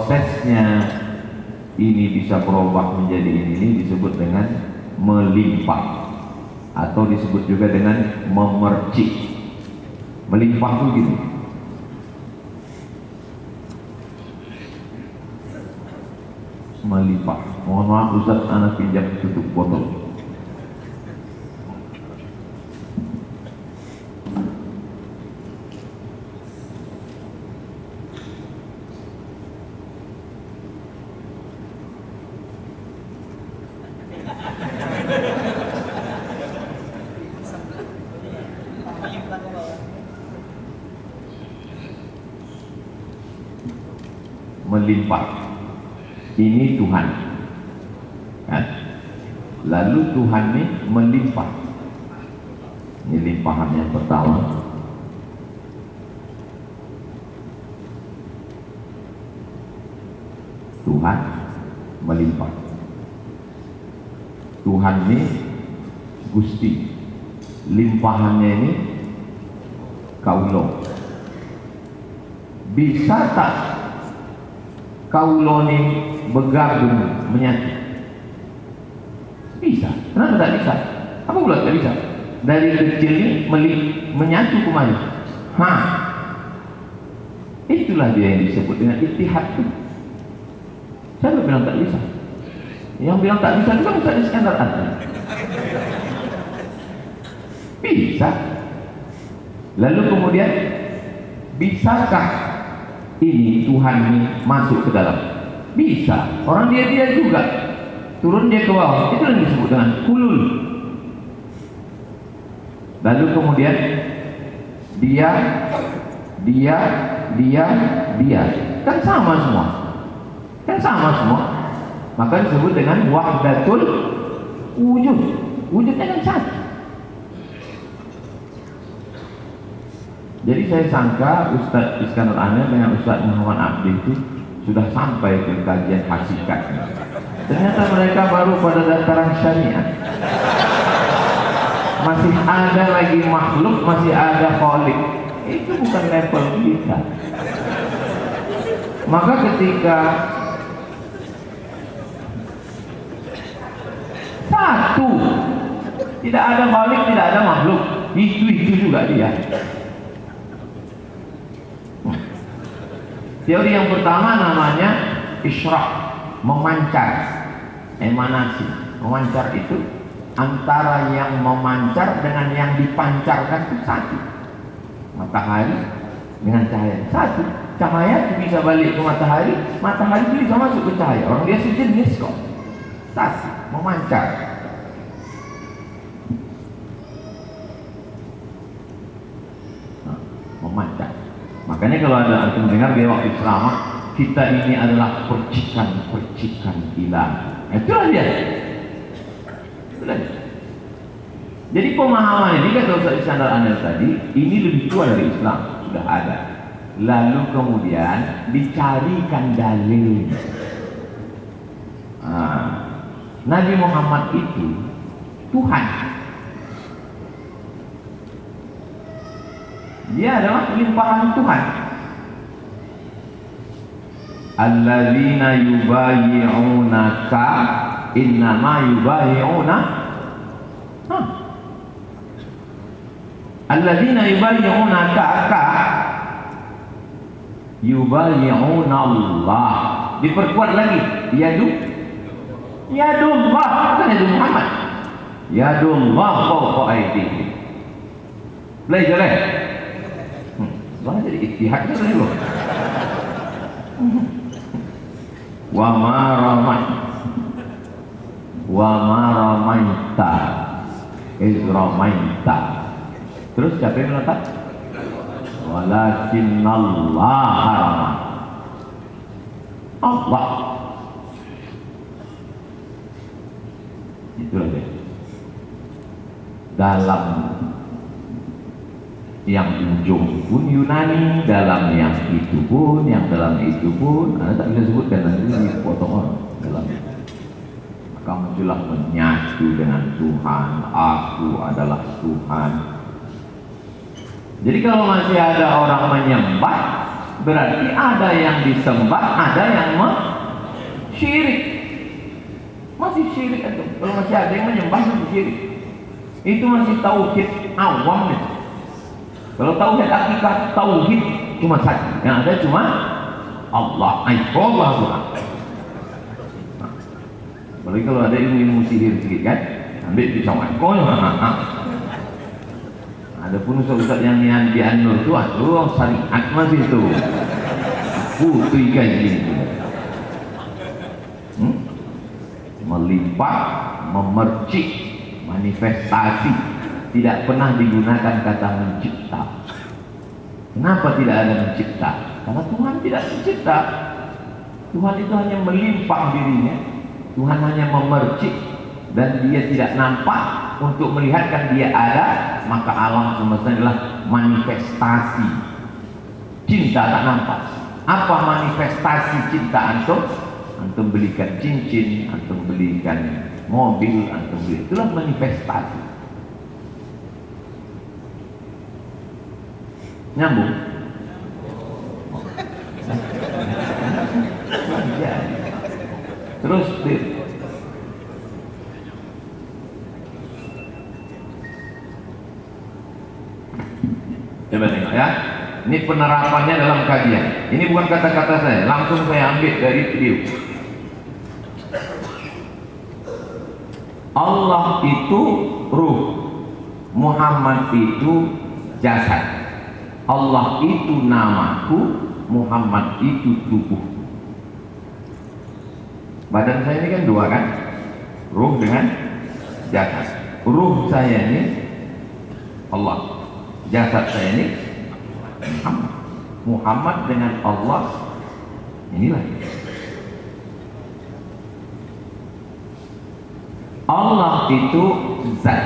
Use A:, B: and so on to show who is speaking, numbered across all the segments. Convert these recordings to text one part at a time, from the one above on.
A: prosesnya ini bisa berubah menjadi ini disebut dengan melimpah, atau disebut juga dengan memercik. Melimpah itu gini, melimpah. Mohon maaf Ustaz, anak pinjam tutup botol. Melimpah ini Tuhan kan? Lalu Tuhan ini melimpah. Ini limpahan yang pertama. Tuhan melimpah. Tuhan ini Gusti, limpahannya ini kaulo. Bisa tak kaulo ini bergabung menyatu? Bisa. Kenapa tak bisa? Apa pula tak bisa? Dari kecil ini menyatu kembali. Itulah dia yang disebut dengan ittihad itu. Siapa bilang tak bisa? Yang bilang tak bisa itu kan Ustaz Iskandar Adnan. Bisa. Lalu kemudian, bisakah ini Tuhan ini masuk ke dalam? Bisa. Orang dia juga turun dia ke bawah. Itu yang disebut dengan hulul. Lalu kemudian dia kan sama semua. Maka disebut dengan wahdatul wujud. Wujudnya kan satu. Jadi saya sangka Ustaz Iskandar Adnan dengan Ustaz Muhammad Abdi itu sudah sampai ke kajian hakikat. Ternyata mereka baru pada dataran syariat. Masih ada lagi makhluk, masih ada khalik. Itu bukan level kita. Maka ketika satu, tidak ada khalik, tidak ada makhluk, itu juga dia. Teori yang pertama namanya isyraq, memancar, emanasi. Memancar itu antara yang memancar dengan yang dipancarkan itu satu. Matahari dengan cahaya satu. Cahaya itu bisa balik ke matahari, matahari itu bisa masuk ke cahaya. Orang dia sejenis kok. Satu, memancar. Memancar. Makanya kalau ada antum dengar dia waktu ceramah, kita ini adalah percikan ilahi. Itulah dia. Jadi pemahaman ini kata Ustaz Iskandar Adnan tadi, ini lebih tua dari Islam, sudah ada. Lalu kemudian dicarikan dalil. Nabi Muhammad itu Tuhan. Dia adalah limpahan Tuhan. Alladzina yubayyi'unaka innama yubayyi'una alladzina yubayyi'unaka yubayyi'una Allah. Diperkuat lagi, yadullah, bukan yadu Muhammad. Yadullah fawqa aydihim. Belajar ya? Wah, jadi ittihad kan loh. Wa ma ramaita iz ramaita. Terus siapa yang meletak? Walakinnallaha rama. Allah. Itulah dia. Dalam yang ujung pun Yunani, dalam yang itu pun, yang dalam itu pun, Anda tak bisa sebutkan, nanti dipotong orang dalam. Maka muncullah menyatu dengan Tuhan, aku adalah Tuhan. Jadi kalau masih ada orang menyembah berarti ada yang disembah, ada yang syirik. Masih syirik itu. Kalau masih ada yang menyembah masih syirik. Itu masih tauhid awam gitu. Kalau tauhid hakikat, tauhid cuma satu. Yang ada cuma Allah. Allah. Apalagi kalau ada ilmu sihir sedikit kan, ambil pisau kau. Ada pun ustaz yang di An-Nur itu, aduh syariat masih itu. Putih kaji. Melipat, memercik, manifestasi, tidak pernah digunakan kata mencipta. Kenapa tidak ada mencipta? Karena Tuhan tidak mencipta. Tuhan itu hanya melimpah dirinya. Tuhan hanya memercik dan dia tidak nampak untuk melihatkan dia ada. Maka alam semesta adalah manifestasi. Cinta tak nampak. Apa manifestasi cinta antum? Antum belikan cincin, antum belikan mobil, antum beli, itulah manifestasi. Nyambung? Terus coba tengok ya. Ini penerapannya dalam kajian. Ini bukan kata-kata saya, langsung saya ambil dari video. Allah itu ruh, Muhammad itu jasad. Allah itu namaku, Muhammad itu tubuh. Badan saya ini kan dua kan, ruh dengan jasad. Ruh saya ini Allah, jasad saya ini Muhammad. Muhammad dengan Allah, inilah Allah itu zat,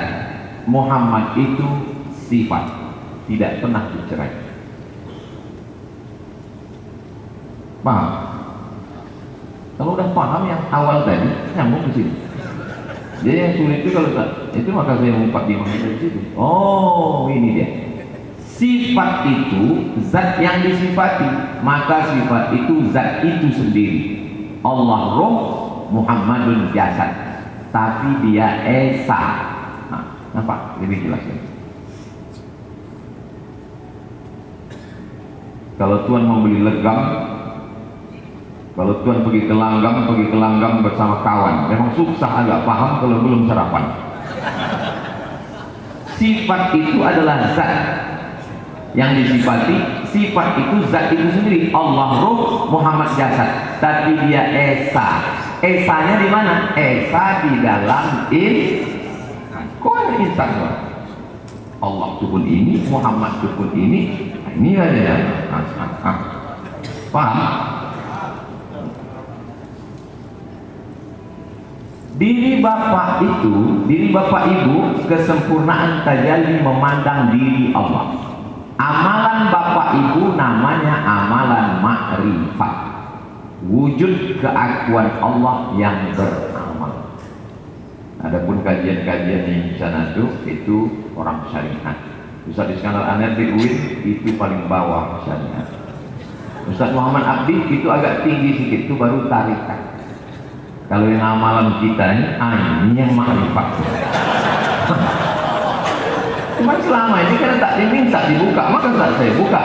A: Muhammad itu sifat, tidak pernah dicerai. Paham? Kalau udah paham yang awal tadi, nyambung ke sini. Jadi yang sulit itu kalau itu maka saya mengumpat di mana dari situ. Oh, ini dia. Sifat itu zat yang disifati, maka sifat itu zat itu sendiri. Allah roh, Muhammadun jasad, tapi dia esa. Nah, nampak lebih jelas ya. Kalau Tuhan mau beli legam, kalau Tuhan pergi ke Langgam bersama kawan, memang susah agak paham kalau belum sarapan. Sifat itu adalah zat yang disifati, sifat itu zat itu sendiri. Allah ruh, Muhammad jasad, tapi dia esa. Esanya di mana? Esa di dalam kok ada insan? Allah itu pun ini, Muhammad itu pun ini. Ini aja. Paham? Diri bapak itu, diri bapak ibu, kesempurnaan tajalli memandang diri Allah. Amalan bapak ibu namanya amalan makrifat, wujud keakuan Allah yang beramal. Adapun kajian-kajian yang di sana itu orang syariat. Ustaz Iskandar Anir di UIN itu paling bawah syariat. Ustaz Muhammad Abdi itu agak tinggi sedikit, itu baru tarikat. Kalau yang amalan kita ini yang makrifat. Cuma selama ini kan tak diminta dibuka, maka tak saya buka.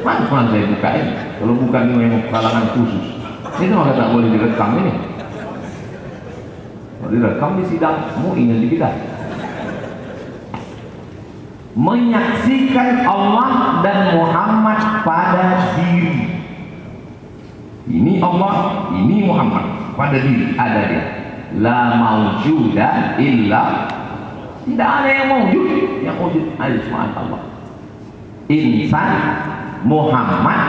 A: Mana saya buka ini? Kalau bukan ini yang kalangan khusus, itu maka tak boleh direkam ini. Kalau direkam di sidang MUI nanti kita menyaksikan Allah dan Muhammad pada diri. Ini Allah, ini Muhammad pada diri, ada dia. La maujuda illa, tidak ada yang mewujud, yang wujud ada cuma Allah. Insan, Muhammad,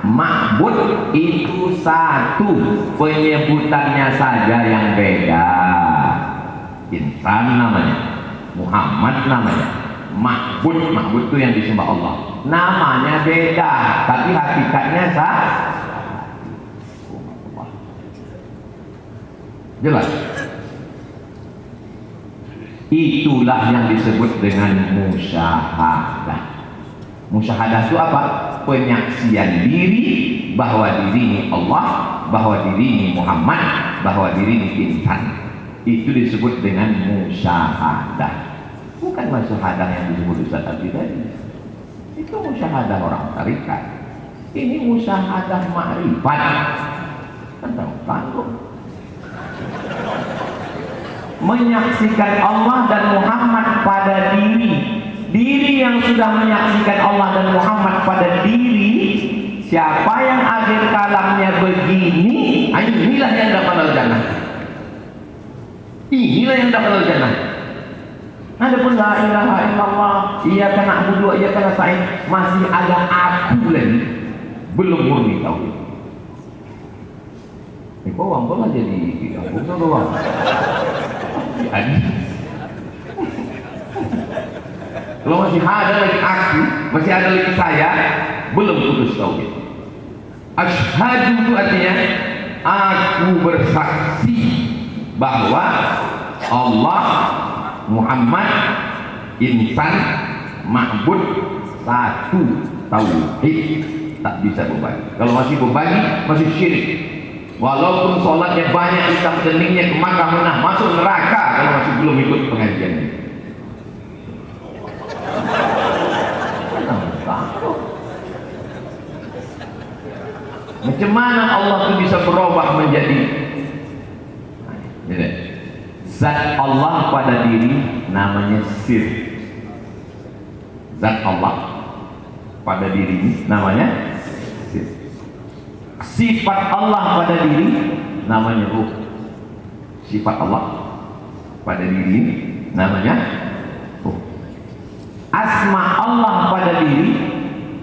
A: ma'bud itu satu, penyebutannya saja yang beda. Insan namanya, Muhammad namanya, ma'bud itu yang disembah Allah. Namanya beda, tapi hakikatnya sama. Jelas. Itulah yang disebut dengan musyahadah. Musyahadah itu apa? Penyaksian diri bahwa diri ini Allah, bahwa diri ini Muhammad, bahwa diri ini insan. Itu disebut dengan musyahadah. Bukan musyahadah yang disebut Ustaz Abdi tadi. Itu musyahadah orang tarikat. Ini musyahadah ma'rifat. Kan tanggung. Menyaksikan Allah dan Muhammad pada diri. Diri yang sudah menyaksikan Allah dan Muhammad pada diri, siapa yang akhir kalamnya begini, inilah yang dapat jannah. Inilah yang dapat jannah. Adapun la ilaha illallah, iyyaka na'budu wa iyyaka nasta'in, masih ada aku lagi, belum murni tauhid. Kok wangkol aja di aku doang. Kalau masih ada lagi aku, masih ada lagi saya, belum putus tauhid. Asyhadu itu artinya aku bersaksi bahwa Allah, Muhammad, insan, ma'bud, satu, tauhid, tak bisa berbagi. Kalau masih berbagi, masih syirik. Walaupun sholatnya banyak, hitam keningnya ke Makkah Menah, masuk neraka kalau masih belum ikut pengajian ini. Macam mana Allah itu bisa berubah menjadi zat Allah pada diri, namanya sir. Zat Allah pada diri ini namanya sir. Sifat Allah pada diri namanya ruh. Sifat Allah pada diri ini namanya ruh. Asma Allah pada diri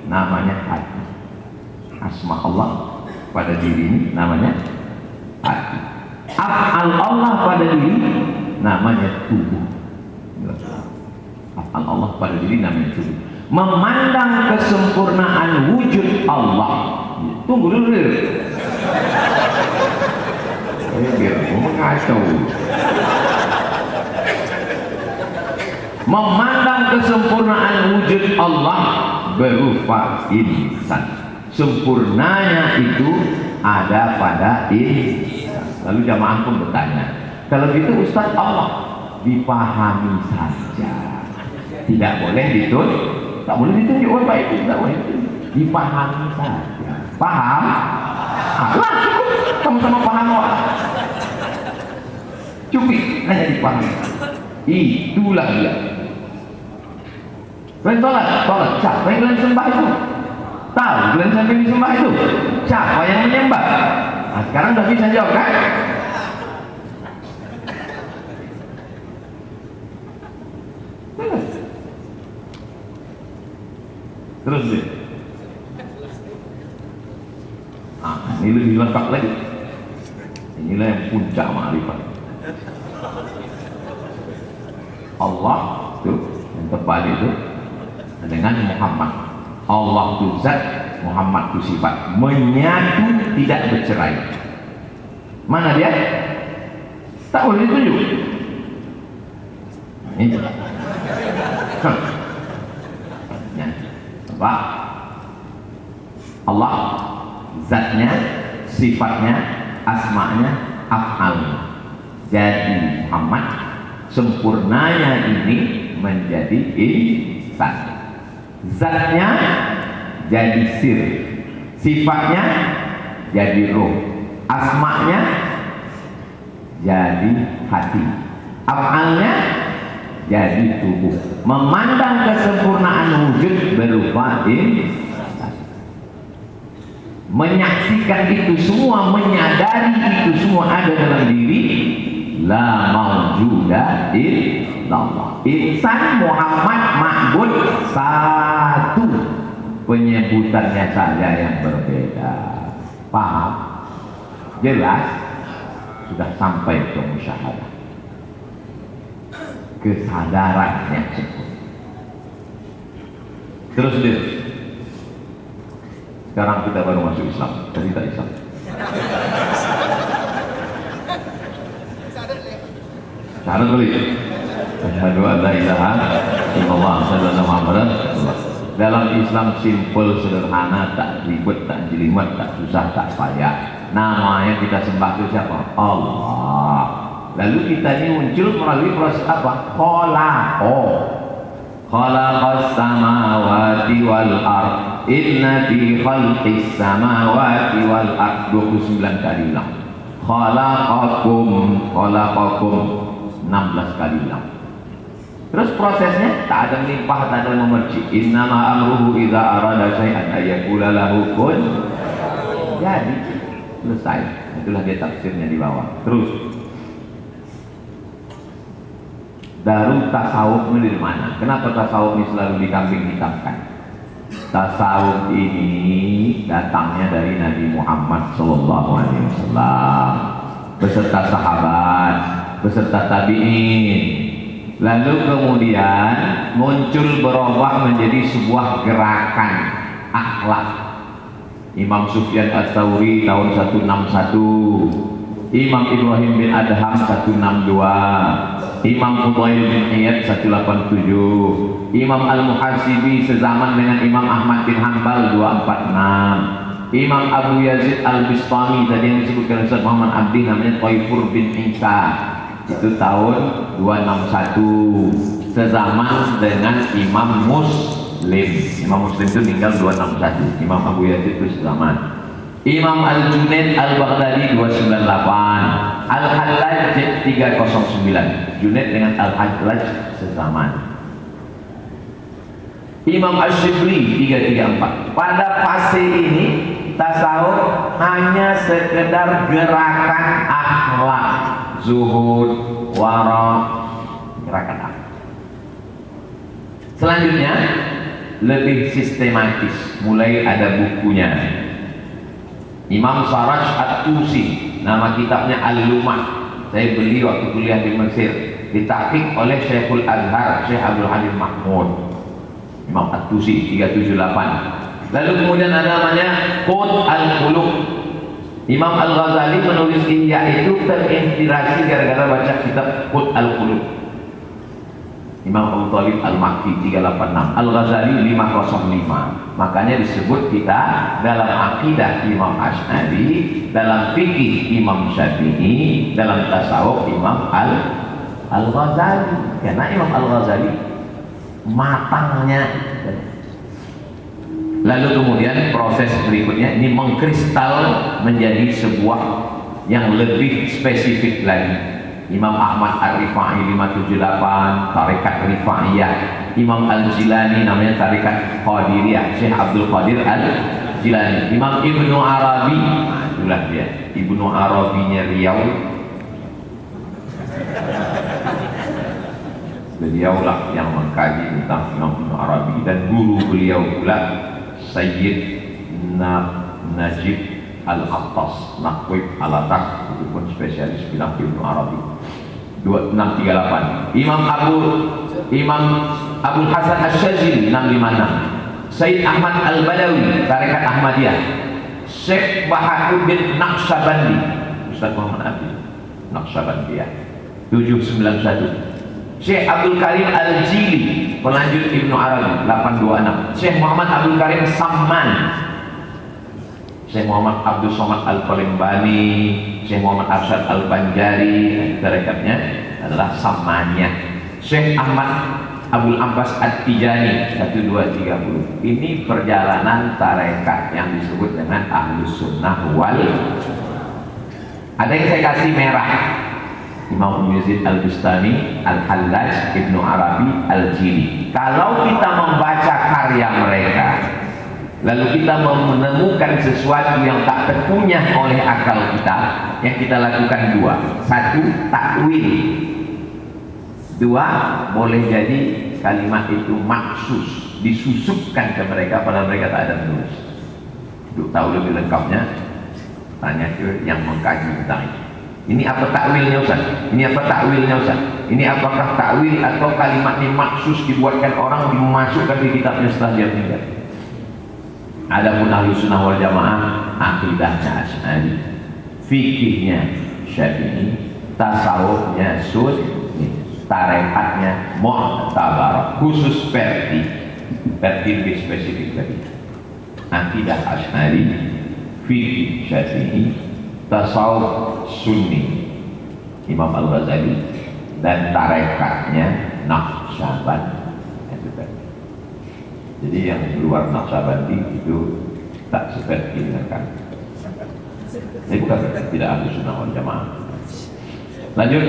A: namanya hati. Asma Allah pada diri ini namanya hati. Af'al Allah pada diri namanya tubuh. Af'al Allah pada diri namanya tubuh. Memandang kesempurnaan wujud Allah. Tunggu dulu. Biar aku mengacau. Memandang kesempurnaan wujud Allah berupa insan. Sempurnanya itu ada pada insan. Lalu jamaah pun bertanya, kalau gitu Ustaz, Allah dipahami saja, tidak boleh ditunjuk, tak boleh ditunjuk apa itu, tidak boleh ditunjuk, dipahami saja. Paham? Lah, sama-sama paham lah. Cukup hanya dipahami. Itulah dia. Kalian sholat, siapa yang kalian sembah itu? Tahu kalian sampai disembah itu? Siapa yang menyembah? Nah, sekarang udah bisa jawab kan? Terus deh. Ini lebih lengkap lagi. Inilah yang puncak ma'rifat. Allah itu yang tepat itu dengan Muhammad. Allah itu zat, Muhammad itu sifat, menyatu tidak bercerai. Mana dia? Tak boleh ditunjuk. Ini apa? Allah zatnya, sifatnya, asma'nya, af'alnya. Jadi Muhammad sempurnanya ini menjadi insan. Zatnya jadi sir, sifatnya jadi roh, asma'nya jadi hati, af'alnya jadi tubuh. Memandang kesempurnaan wujud berupa insan, menyaksikan itu semua, menyadari itu semua ada dalam diri. La maujuda illallah. Insan, Muhammad, ma'bud, satu, penyebutannya saja yang berbeda. Paham? Jelas? Sudah sampai ke musyahadah, kesadarannya cukup. Terus dia, sekarang kita baru masuk Islam. Tadi tak Islam. Syahadat boleh. Asyhadu an la ilaha illallah, asyhadu anna Muhammadan rasulullah. Dalam Islam simpel, sederhana, tak ribet, tak jelimet, tak susah, tak payah. Namanya kita sembah itu siapa? Allah. Lalu kita ini muncul melalui proses apa? Khalaqas samawati wal ard. Inna fi khalqis samawati wal ard. 29 kali ulang. Khalaqakum 16 kali ulang. Terus prosesnya tak ada melimpah, tak ada memercik. Innama amruhu idza arada syai'an ayyaqula lahu kun. Jadi selesai. Itulah dia tafsirnya di bawah. Terus Darul tasawuf ini dari mana? Kenapa tasawuf ini selalu dikambing hitamkan? Tasawuf ini datangnya dari Nabi Muhammad SAW beserta sahabat, beserta tabi'in. Lalu kemudian muncul berubah menjadi sebuah gerakan akhlak. Imam Sufyan Ats-Tsauri tahun 161, Imam Ibrahim bin Adham 162, Imam Fudail bin Iyad 187, Imam Al-Muhasibi sezaman dengan Imam Ahmad bin Hanbal 246, Imam Abu Yazid Al-Bistami tadi yang disebutkan Ustaz Muhammad Abdi namanya Thaifur bin Isa, itu tahun 261, sezaman dengan Imam Muslim. Imam Muslim itu tinggal 261, Imam Abu Yazid itu sezaman. Imam Al-Junaid Al-Baghdadi 298, Al-Hallaj 309. Junaid dengan Al-Hallaj sezaman. Imam Asy-Syibli 334. Pada fase ini tasawuf hanya sekedar gerakan akhlak, zuhud, wara, gerakan akhlak. Selanjutnya lebih sistematis, mulai ada bukunya. Imam Saraj At-Tusi, nama kitabnya Al-Lumah. Saya beli waktu kuliah di Mesir, ditahqiq oleh Syekhul Azhar, Syekh Abdul Halim Mahmud. Imam At-Tusi 378. Lalu kemudian ada namanya Qut Al-Qulub. Imam Al-Ghazali menulis Ihya itu terinspirasi gara-gara baca kitab Qut Al-Qulub. Imam Abu Thalib Al-Makki 386, Al-Ghazali 505. Makanya disebut kita dalam akidah Imam Asy'ari, dalam fikih Imam Syafi'i, dalam tasawuf Imam Al-Ghazali. Karena Imam Al-Ghazali matangnya. Lalu kemudian proses berikutnya ini mengkristal menjadi sebuah yang lebih spesifik lagi. Imam Ahmad Ar-Rifai 578, Tarekat Rifaiyah. Imam Al-Jilani namanya Tarekat Qadiriyah, Syekh Abdul Qadir Al-Jilani. Imam Ibnu Arabi, itulah dia, Ibnu Arabinya Riau. Beliaulah yang mengkaji tentang Imam Ibnu Arabi, dan guru beliau pula Sayyid Najib Al-Attas, Naqwib Al-Atas, itu pun spesialis bilang Ibnu Arabi. 2638. Imam Abul Hasan Asy-Syadzili 656. Sayyid Ahmad Al-Badawi, Tarekat Ahmadiyah. Syekh Baharuddin Naqsyabandi, Ustaz Muhammad Abdi Naqsyabandiyah 791. Syekh Abdul Karim Al-Jili, pelanjut Ibnu Arabi 826. Syekh Muhammad Abdul Karim Samman, Syekh Muhammad Abdul Somad Al-Palembani, Syekh Muhammad Arsyad Al-Banjari, tarekatnya adalah Sammaniyah. Syekh Ahmad Abdul Abbas At-Tijani 1230. Ini perjalanan tarekat yang disebut dengan Ahlus Sunnah wal. Ada yang saya kasih merah, Imam Abu Yazid Al-Bustami, Al-Hallaj, Ibnu Arabi, Al-Jili. Kalau kita membaca karya mereka, lalu kita menemukan sesuatu yang tak terkunyah oleh akal kita, yang kita lakukan dua. Satu, takwil. Dua, boleh jadi kalimat itu maksus, disusupkan ke mereka padahal mereka tak ada menulis. Untuk tahu lebih lengkapnya, tanya ke yang mengkaji tentang itu. Ini apa takwilnya Ustaz? Ini apa takwilnya Ustaz? Ini apakah takwil atau kalimat ini maksus dibuatkan orang dimasukkan di kitabnya setelah dia meninggal? Adapun Ahlus Sunnah wal Jamaah, akidahnya Asy'ari, fikihnya Syafi'i, tasawufnya Sunni, tarekatnya Mu'tabar, khusus versi tertib spesifik tadi. Akidah Asy'ari, fikih Syafi'i, tasawuf Sunni Imam Al-Ghazali, dan tarekatnya Naqsyabandi. Jadi yang luar Naqsyabandi itu tak seperti dengan kami. Ini bukan tidak Ahlus Sunnah wal Jamaah. Lanjut.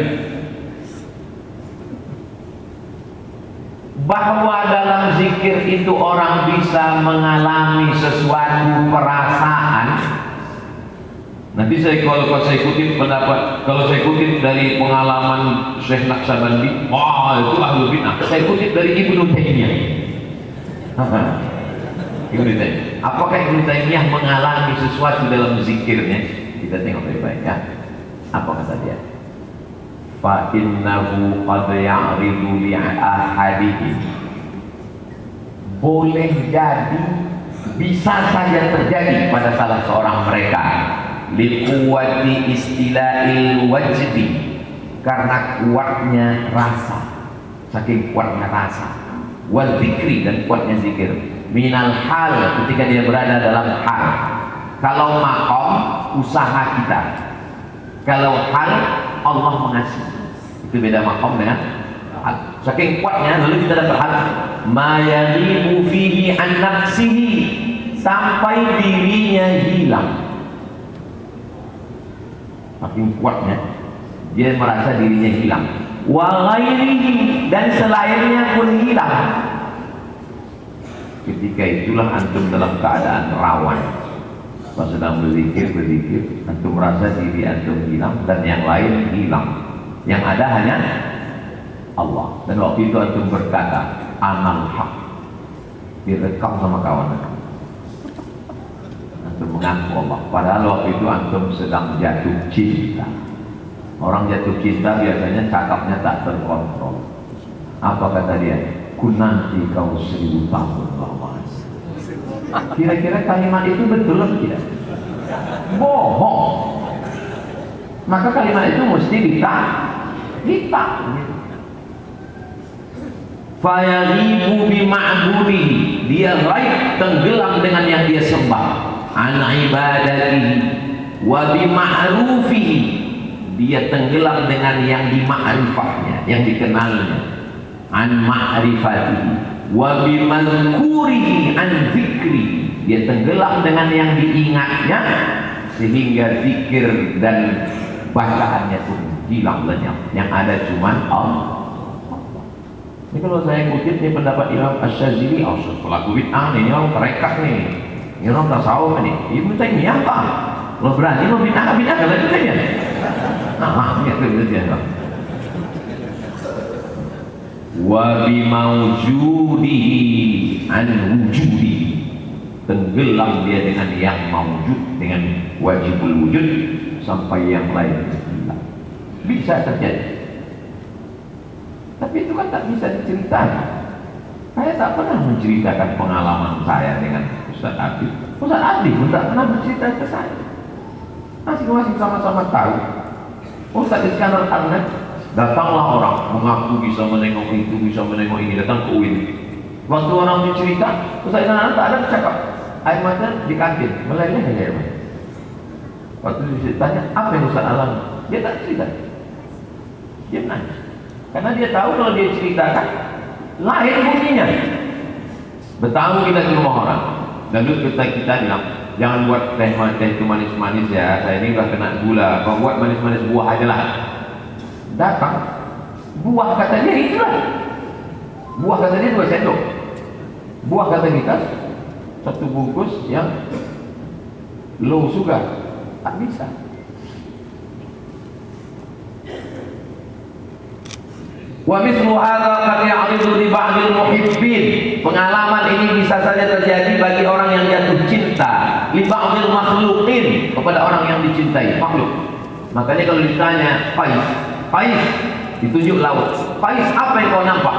A: Bahwa dalam zikir itu orang bisa mengalami sesuatu perasaan. Nanti kalau saya kutip pendapat, kalau saya kutip dari pengalaman Syekh Naqsyabandi, wah itu ahlul bidah. Saya kutip dari Ibnu Taimiyah. Ibnu Taimiyah. Apakah Ibnu Taimiyah mengalami sesuatu dalam zikirnya? Kita tengok baik-baik ya. Apa kata dia? Fa innahu qad ya'ridu li ahadihim. Boleh jadi, bisa saja terjadi pada salah seorang mereka, liquwati istila'il wajdi, karena kuatnya rasa, saking kuatnya rasa, wal zikri, dan kuatnya zikir, minal hal, ketika dia berada dalam hal. Kalau maqam, usaha kita. Kalau hal, Allah mengasihi. Itu beda maqam dengan hal. Saking kuatnya, lalu kita dapat hal, ma yaghibu fihi an nafsihi, sampai dirinya hilang. Saking kuatnya, dia merasa dirinya hilang. Wa ghairihi, dan selainnya pun hilang. Ketika itulah antum dalam keadaan rawan. Pas sedang berzikir, antum merasa diri antum hilang dan yang lain hilang. Yang ada hanya Allah. Dan waktu itu antum berkata, anal haq. Direkam sama kawan antum. Antum mengaku Allah. Padahal waktu itu antum sedang jatuh cinta. Orang jatuh cinta biasanya cakapnya tak terkontrol. Apa kata dia? Ku nanti kau 1000 tahun lamanya. Kira-kira kalimat itu betul atau tidak? Bohong. Maka kalimat itu mesti dita. Fayaghibu bima'budihi, dia raib, tenggelam dengan yang dia sembah, an ibadatihi wa bima'rufihi, dia tenggelam dengan yang dima'rifahnya, yang dikenalnya, an ma'rifatihi wa bimazkurihi an zikri, dia tenggelam dengan yang diingatnya, sehingga zikir dan bacaannya pun hilang lenyap. Yang ada cuma Allah. Ini kalau saya kutip ini pendapat Imam Asy-Syadzili, pelaku bid'ah nih, ini orang tarekat nih, ini orang tasawuf nih. Ibnu Taimiyah apa? Lo berani membid'ah kalau itu saja. Nah, itu dia. Wa bimaujudihi an wujudi, tenggelam dia dengan yang maujud, dengan wajibul wujud, sampai yang lain hilang. Bisa terjadi, tapi itu kan tak bisa diceritakan. Saya tak pernah menceritakan pengalaman saya dengan Ustaz Adi. Ustaz Adi pun tak pernah bercerita ke saya. Masing-masing sama-sama tahu. Ustaz Iskandar Arnab, datanglah orang mengaku bisa menengok itu, bisa menengok ini, datang ke UIN. Waktu orang bercerita, Ustaz Iskandar tak ada cakap, air mata di kantin, meleleh aja air mata. Waktu ditanya, apa yang Ustaz alami? Dia tak cerita. Dia nangis. Karena dia tahu kalau dia ceritakan, lain bunyinya. Bertamu kita ke rumah orang, lalu kita bilang, jangan buat teh itu manis-manis ya, saya ini udah kena gula, kau buat manis-manis buah aja lah. Datang, buah kata dia itulah. Buah kata dia 2 sendok. Buah kata kita 1 bungkus yang low sugar. Tak bisa. Wa mithlu hadza qad ya'ridu li ba'dil muhibbin. Pengalaman ini bisa saja terjadi bagi orang yang jatuh cinta, li ba'dil makhluqin, kepada orang yang dicintai, makhluk. Makanya kalau ditanya, Faiz, ditunjuk laut. Faiz, apa yang kau nampak?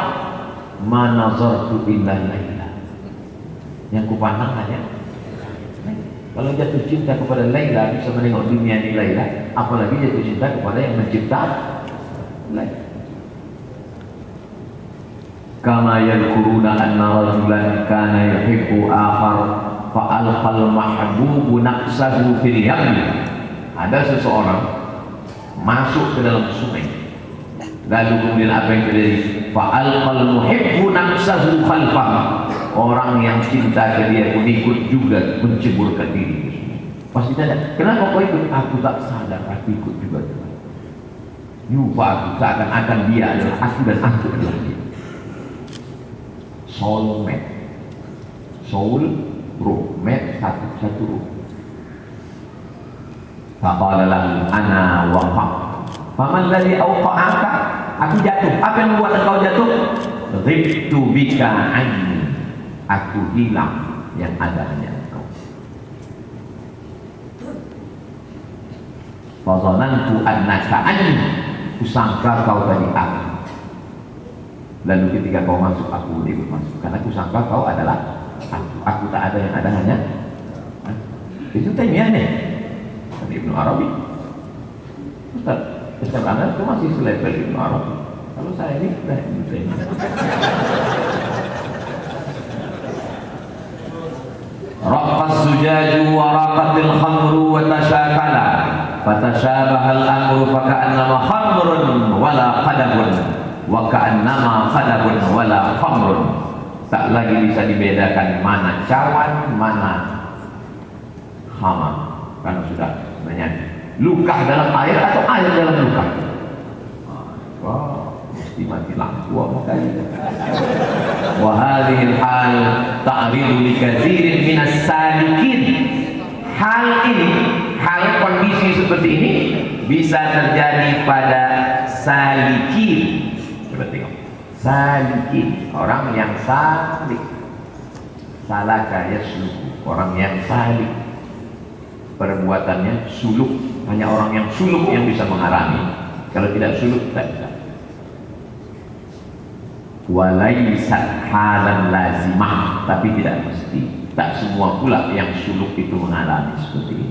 A: Ma nazartu illa laila. Yang kupandang hanya. Kalau jatuh cinta kepada Laila, bisa menengok dunia di Laila, apalagi jatuh cinta kepada yang mencipta Laila. kama yadhkuruna anna rajulan kana yuhibbu akhar fa'alqal mahbubu naqsahu fil yammi. Ada seseorang masuk ke dalam sungai, lalu kemudian apa yang terjadi? Fa'alqal muhibbu naqsahu khalfah. Orang yang cinta ke dia pun ikut juga menceburkan diri. Pas ditanya, kenapa kau ikut? Aku tak sadar, aku ikut juga. Lupa aku, seakan-akan dia adalah aku dan aku adalah dia. Soulmate, soul, ruh, mate, satu ruh. Faqala lahu ana waqa. Faman ladzi awqa'aka? Aku jatuh. Apa yang membuat engkau jatuh? Ghibtu bika anni. Aku hilang, yang ada hanya engkau. Fa dhanantu annaka anni. Kusangka kau tadi aku. Lalu ketika kau masuk, aku ikut masuk. Karena kusangka kau adalah aku. Aku tak ada, yang ada hanya aku. Itu Taimiyah nih. Tadi Ibnu Arabi. Ustaz Anda itu masih selevel Ibnu Arabi. Kalau saya ini sudah Ibnu Taimiyah. Raqqas zujaju wa raqatil khamru wa tashakala fatashabaha al-amru faka'annama khamrun wala qadabun wa ka'annama qadabun wala khamrun. Tak lagi bisa dibedakan mana cawan, mana khamar, karena sudah banyak luka dalam air atau air dalam luka. Wah, mesti mati lampu makanya. Wa hadhil hal ta'ridu li katsirin minas salikin. Hal ini, hal kondisi seperti ini bisa terjadi pada salikin. Coba tengok. Salikin, orang yang salik. Salaka yasluku, orang yang salik. Perbuatannya suluk, hanya orang yang suluk yang bisa mengalami. Kalau tidak suluk, tidak bisa. Walaisat halan lazimah, tapi tidak mesti. Tak semua pula yang suluk itu mengalami seperti ini.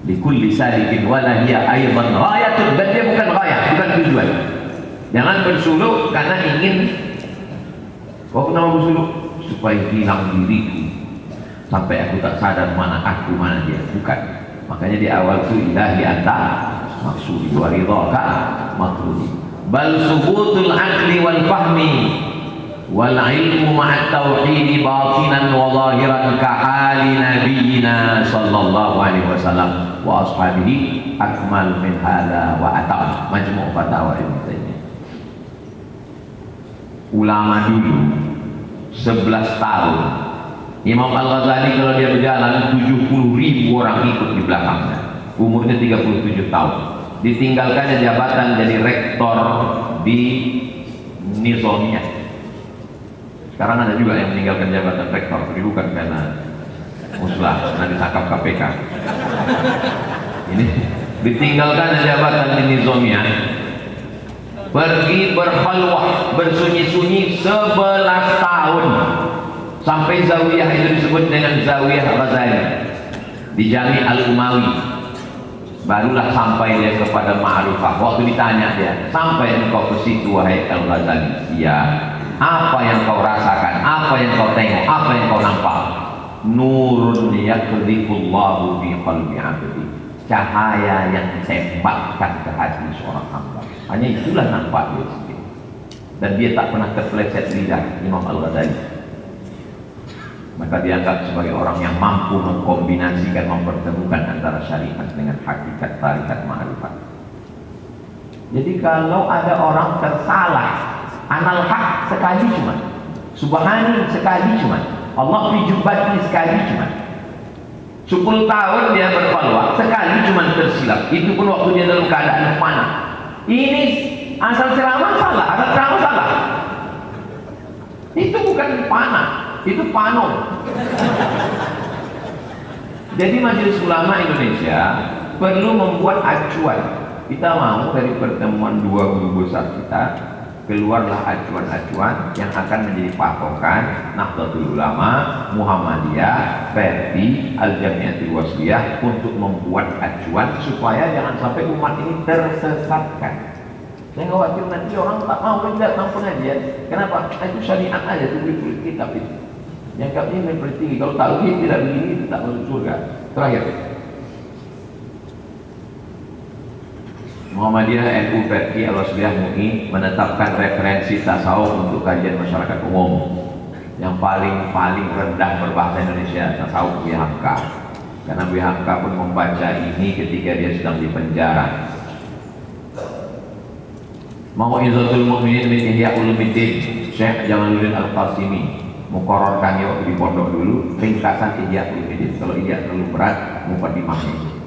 A: Likulli salikin wala hiya aidan ghayatun, dan dia bukan ghayah, bukan tujuan. Jangan bersuluk karena ingin. Kau kenapa bersuluk? Supaya hilang diriku, sampai aku tak sadar mana aku, mana dia. Bukan. Makanya di awal itu ilahi anta maksudi wa ridhaka matludi. Bal subutul aqli wal fahmi wal ilmu ma'at tauhid batinan wa zahiran ka hali nabiyina sallallahu alaihi wasallam wa ashabihi akmal min hadza wa atam. Majmu' Fatawa Ibnu Taimiyah. Ulama dulu 11 tahun. Imam Al-Ghazali kalau dia berjalan 70.000 orang ikut di belakangnya. Umurnya 37 tahun. Ditinggalkannya jabatan jadi rektor di Nizamiyah. Sekarang ada juga yang meninggalkan jabatan rektor, tapi bukan karena muslah, karena ditangkap KPK. Ini ditinggalkan jabatan di Nizamiyah, pergi berkhalwah, bersunyi-sunyi 11 tahun. Sampai zawiyah itu disebut dengan Zawiyah Ghazali di Jami' Al-Umawi. Barulah sampai dia kepada ma'rifah. Waktu ditanya dia, sampai engkau ke situ wahai Al-Ghazali? Iya. Apa yang kau rasakan? Apa yang kau tengok? Apa yang kau nampak? Nurun yakdhifullahu fi qalbi 'abdi. Cahaya yang ditembakkan ke hati seorang hamba. Hanya itulah nampak dia sendiri. Dan dia tak pernah terpeleset lidah, Imam Al-Ghazali. Maka dianggap sebagai orang yang mampu mengkombinasikan, mempertemukan antara syariat dengan hakikat tarikat ma'rifat. Jadi kalau ada orang tersalah, anal haq sekali cuma, subhani sekali cuma, Allah fi jubbati sekali cuma, 10 tahun dia berkhulwah, sekali cuma tersilap. Itu pun waktu dia dalam keadaan mana. Ini asal ceramah salah, asal ceramah salah. Itu bukan panah, itu pano. Jadi Majelis Ulama Indonesia perlu membuat acuan. Kita mau dari pertemuan dua guru besar kita, keluarlah acuan-acuan yang akan menjadi patokan Nahdlatul Ulama, Muhammadiyah, Verdi, Al-Jamiatul Wasliyah untuk membuat acuan supaya jangan sampai umat ini tersesatkan. Saya khawatir nanti orang tak mau lagi datang pengajian. Kenapa? Itu syariat aja, tulis kitab itu. Yang kami lebih tinggi. Kalau tauhid tidak begini, itu tak masuk surga. Terakhir, Muhammadiyah NU PRI Al-Wasliyah MUI menetapkan referensi tasawuf untuk kajian masyarakat umum. Yang paling rendah berbahasa Indonesia tasawuf BHK. Karena BHK pun membaca ini ketika dia sedang di penjara. Mau'izatul Mu'minin min Ihya Ulumuddin, Syekh Jamaluddin Al-Qasimi muqarrarkan ya di pondok dulu ringkasan Ihya Ulumuddin. Kalau Ihya terlalu berat, mukadimahnya.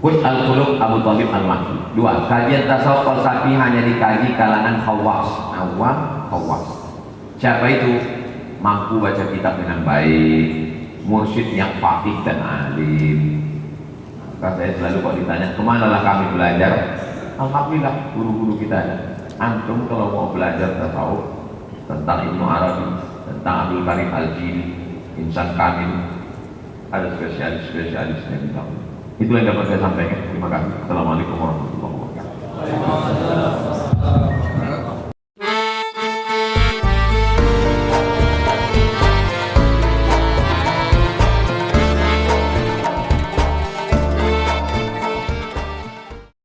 A: Qut al-Qulub Abu Thalib al-Makki. 2. Kajian tasawuf falsafi hanya dikaji kalangan khawas, awam, khawas. Siapa itu? Mampu baca kitab dengan baik, mursyid yang faqih dan alim. Maka saya selalu kalau ditanya kemanalah kami belajar, alhamdulillah guru-guru kita ada. Antum kalau mau belajar tasawuf tentang Ibnu Arabi, tentang Abdul Karim Al-Jili, Insan Kamil, ada spesialis-spesialisnya di dalam. Itu yang dapat saya sampaikan. Terima kasih. Assalamualaikum warahmatullahi wabarakatuh.